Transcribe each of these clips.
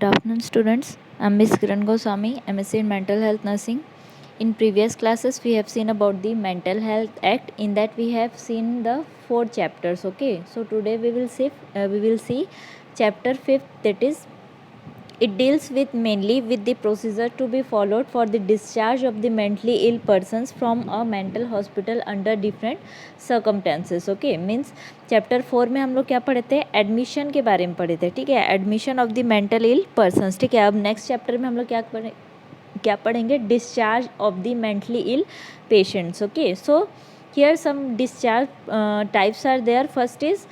Good afternoon, students. I'm Miss Kiran Goswami, MSc in Mental Health Nursing. In previous classes, we have seen about the Mental Health Act. In that, we have seen the 4 chapters. Okay, so today we will see chapter 5th. That is, it deals with mainly with the procedure to be followed for the discharge of the mentally ill persons from a mental hospital under different circumstances. Okay, means chapter 4 में हम लोग क्या पढ़े थे, admission के बारे में पढ़े थे. ठीक है, admission of the mental ill persons. ठीक है, अब नेक्स्ट चैप्टर में हम लोग क्या पढ़ेंगे, discharge of the mentally ill patients. Okay, so here some discharge types are there. First is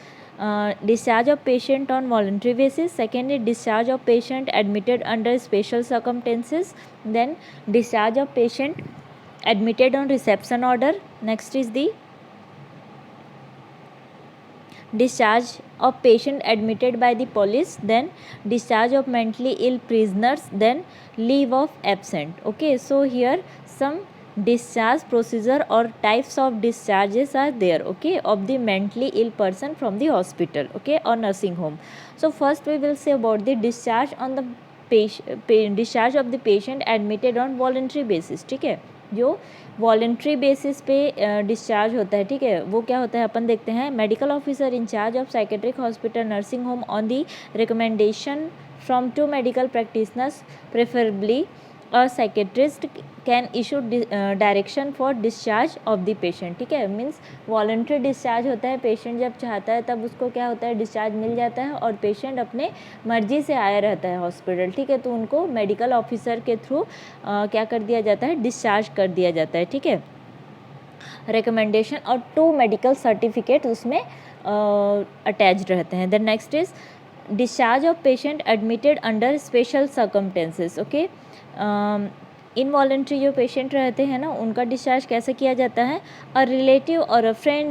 discharge of patient on voluntary basis. Second is discharge of patient admitted under special circumstances. Then discharge of patient admitted on reception order. Next is the discharge of patient admitted by the police. Then discharge of mentally ill prisoners. Then leave of absent. Okay, so here some discharge procedure or types of discharges are there. Okay, of the mentally ill person from the hospital, okay, or nursing home. So first we will say about the discharge on the discharge of the patient admitted on voluntary basis. ठीक है, जो voluntary basis पे discharge होता है. ठीक है, वो क्या होता है अपन देखते हैं. Medical officer in charge of psychiatric hospital nursing home on the recommendation from 2 medical practitioners preferably a psychiatrist can issue direction for discharge of the patient. ठीक है, मीन्स वॉलंटरी डिस्चार्ज होता है. पेशेंट जब चाहता है तब उसको क्या होता है, डिस्चार्ज मिल जाता है, और पेशेंट अपने मर्जी से आया रहता है हॉस्पिटल. ठीक है, तो उनको मेडिकल ऑफिसर के थ्रू क्या कर दिया जाता है, डिस्चार्ज कर दिया जाता है. ठीक है, रिकमेंडेशन और 2 मेडिकल सर्टिफिकेट उसमें अटैच्ड रहते हैं. The next is discharge of patient admitted under special circumstances. Okay, involuntary जो पेशेंट रहते हैं ना, उनका डिस्चार्ज कैसे किया जाता है. अ रिलेटिव और a friend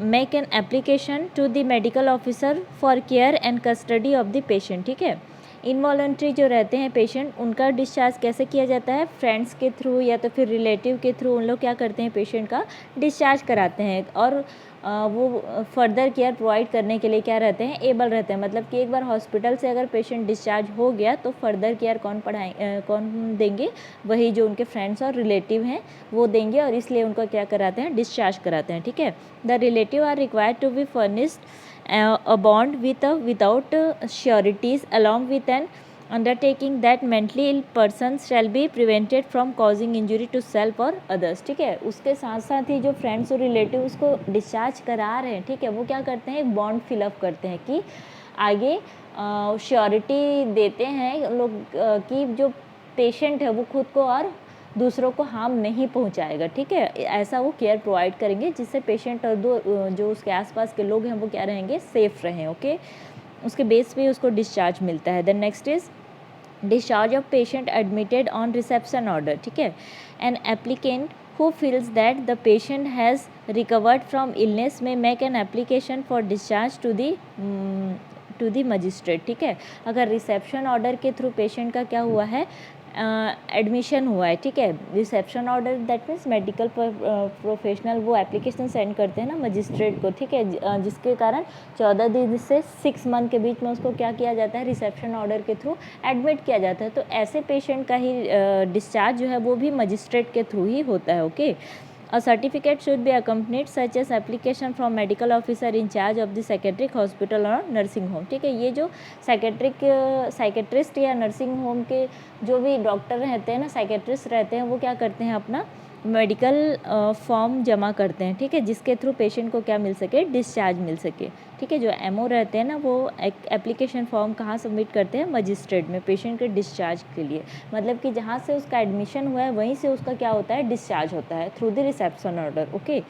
make an application to the medical officer for care and custody of the patient. ठीक है, इनवॉलेंट्री जो रहते हैं पेशेंट, उनका डिस्चार्ज कैसे किया जाता है, फ्रेंड्स के थ्रू या तो फिर रिलेटिव के थ्रू उन लोग क्या करते हैं, पेशेंट का डिस्चार्ज कराते हैं. और वो फर्दर केयर प्रोवाइड करने के लिए क्या रहते हैं, एबल रहते हैं. मतलब कि एक बार हॉस्पिटल से अगर पेशेंट डिस्चार्ज हो गया तो फर्दर केयर कौन देंगे, वही जो उनके फ्रेंड्स और रिलेटिव हैं वो देंगे, और इसलिए उनको क्या कराते हैं, डिस्चार्ज कराते हैं. ठीक है, the relative are required to be furnished a bond without sureties along with an undertaking that mentally ill persons shall be prevented from causing injury to self or others. ठीक है, उसके साथ साथ ही जो फ्रेंड्स और रिलेटिव उसको discharge करा रहे हैं, ठीक है, वो क्या करते हैं, एक बॉन्ड फिलअप करते हैं कि आगे श्योरिटी देते हैं लोग कि जो पेशेंट है वो खुद को और दूसरों को हार्म नहीं पहुंचाएगा. ठीक है, ऐसा वो केयर प्रोवाइड करेंगे जिससे पेशेंट और जो उसके आसपास के लोग हैं वो क्या रहेंगे, सेफ रहें. ओके, उसके बेस पे उसको डिस्चार्ज मिलता है. Then next is discharge of patient admitted on reception order. ठीक है, an applicant who feels that the patient has recovered from illness may make an application for discharge to the magistrate. ठीक है, अगर reception order के through patient का क्या हुआ है, एडमिशन हुआ है. ठीक है, reception order that means medical professional वो एप्लीकेशन सेंड करते हैं ना मजिस्ट्रेट को. ठीक है, जिसके कारण 14 दिन से 6 मंथ के बीच में उसको क्या किया जाता है, रिसेप्शन ऑर्डर के थ्रू एडमिट किया जाता है. तो ऐसे पेशेंट का ही डिस्चार्ज जो है वो भी मजिस्ट्रेट के थ्रू ही होता है. Okay, A certificate should be accompanied such as application from medical officer in charge of the psychiatric hospital or nursing home. ठीक है, ये जो साइकेट्रिस्ट या नर्सिंग होम के जो भी डॉक्टर रहते हैं ना, साइकेट्रिस्ट रहते हैं, वो क्या करते हैं, अपना मेडिकल फॉर्म जमा करते हैं. ठीक है, जिसके थ्रू पेशेंट को क्या मिल सके, डिस्चार्ज मिल सके. ठीक है, जो एमओ रहते हैं ना, वो एक एप्लीकेशन फॉर्म कहाँ सबमिट करते हैं, मजिस्ट्रेट में, पेशेंट के डिस्चार्ज के लिए. मतलब कि जहाँ से उसका एडमिशन हुआ है वहीं से उसका क्या होता है, डिस्चार्ज होता है through the reception order. Okay,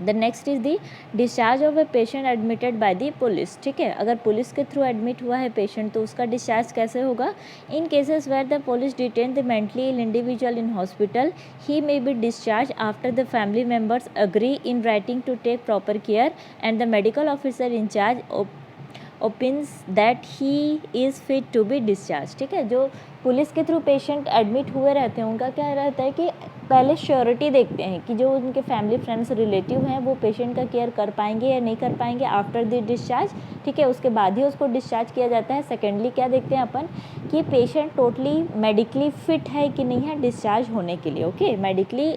the next is the discharge of a patient admitted by the police. ठीक है, अगर पुलिस के थ्रू एडमिट हुआ है पेशेंट तो उसका डिस्चार्ज कैसे होगा. In cases where the police detain the mentally ill individual in hospital he may be discharge after the family members agree in writing to take proper care and the medical officer incharge opines that he is fit to be discharge. ठीक है, जो police के through patient admit हुए रहते हैं उनका क्या रहता है कि पहले श्योरिटी देखते हैं कि जो उनके फैमिली फ्रेंड्स रिलेटिव हैं वो पेशेंट का केयर कर पाएंगे या नहीं कर पाएंगे आफ्टर द डिस्चार्ज, ठीक है, उसके बाद ही उसको डिस्चार्ज किया जाता है। सेकेंडली क्या देखते हैं अपन कि पेशेंट टोटली मेडिकली फिट है कि नहीं है डिस्चार्ज होने के लिए, ओके, मेडिकली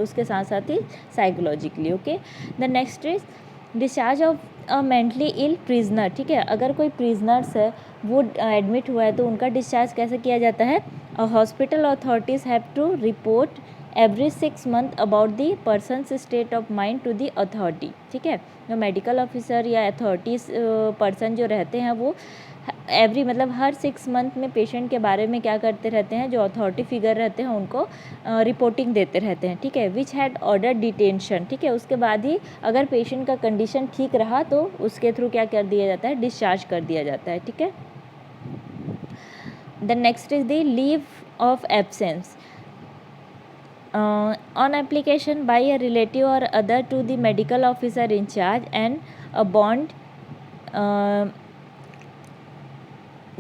उसके साथ साथ ही psychologically, okay. The next is discharge of a mentally ill prisoner, ठीक है, अगर कोई प्रिजनर्स है वो एडमिट हुआ है तो उनका डिस्चार्ज कैसे किया जाता है। Hospital authorities have to report every 6 month about the person's state of mind to the authority, ठीक है, जो मेडिकल ऑफिसर या अथॉरिटीज़ पर्सन जो रहते हैं वो एवरी मतलब हर 6 मंथ में पेशेंट के बारे में क्या करते रहते हैं, जो अथॉरिटी फिगर रहते हैं उनको रिपोर्टिंग देते रहते हैं, ठीक है। विच हैड ऑर्डर डिटेंशन, ठीक है, उसके बाद ही अगर पेशेंट का कंडीशन ठीक रहा तो उसके थ्रू क्या कर दिया जाता है, डिस्चार्ज कर दिया जाता है, ठीक है। The next is the leave of absence on application by a relative or other to the medical officer in charge and a bond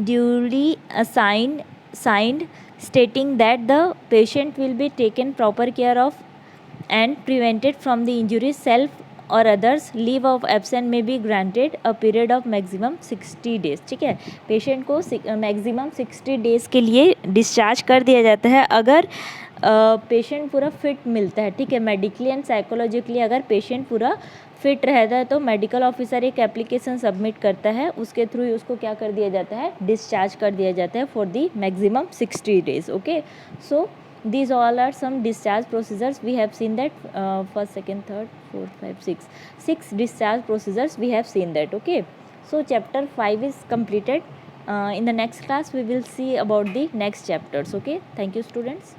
duly signed stating that the patient will be taken proper care of and prevented from the injury self और others, leave of absent में be granted a period of maximum 60 days, ठीक है, patient को maximum 60 days के लिए discharge कर दिया जाता है अगर पेशेंट पूरा फिट मिलता है, ठीक है, मेडिकली एंड साइकोलॉजिकली अगर पेशेंट पूरा फिट रहता है तो मेडिकल ऑफिसर एक एप्लीकेशन सबमिट करता है, उसके थ्रू ही उसको क्या कर दिया जाता है, डिस्चार्ज कर दिया जाता है for the maximum 60 days, okay. So these all are some discharge procedures. We have seen that first, second, third, fourth, 5, 6 discharge procedures we have seen that, okay. So chapter 5 is completed. In the next class we will see about the next chapters, okay. Thank you students.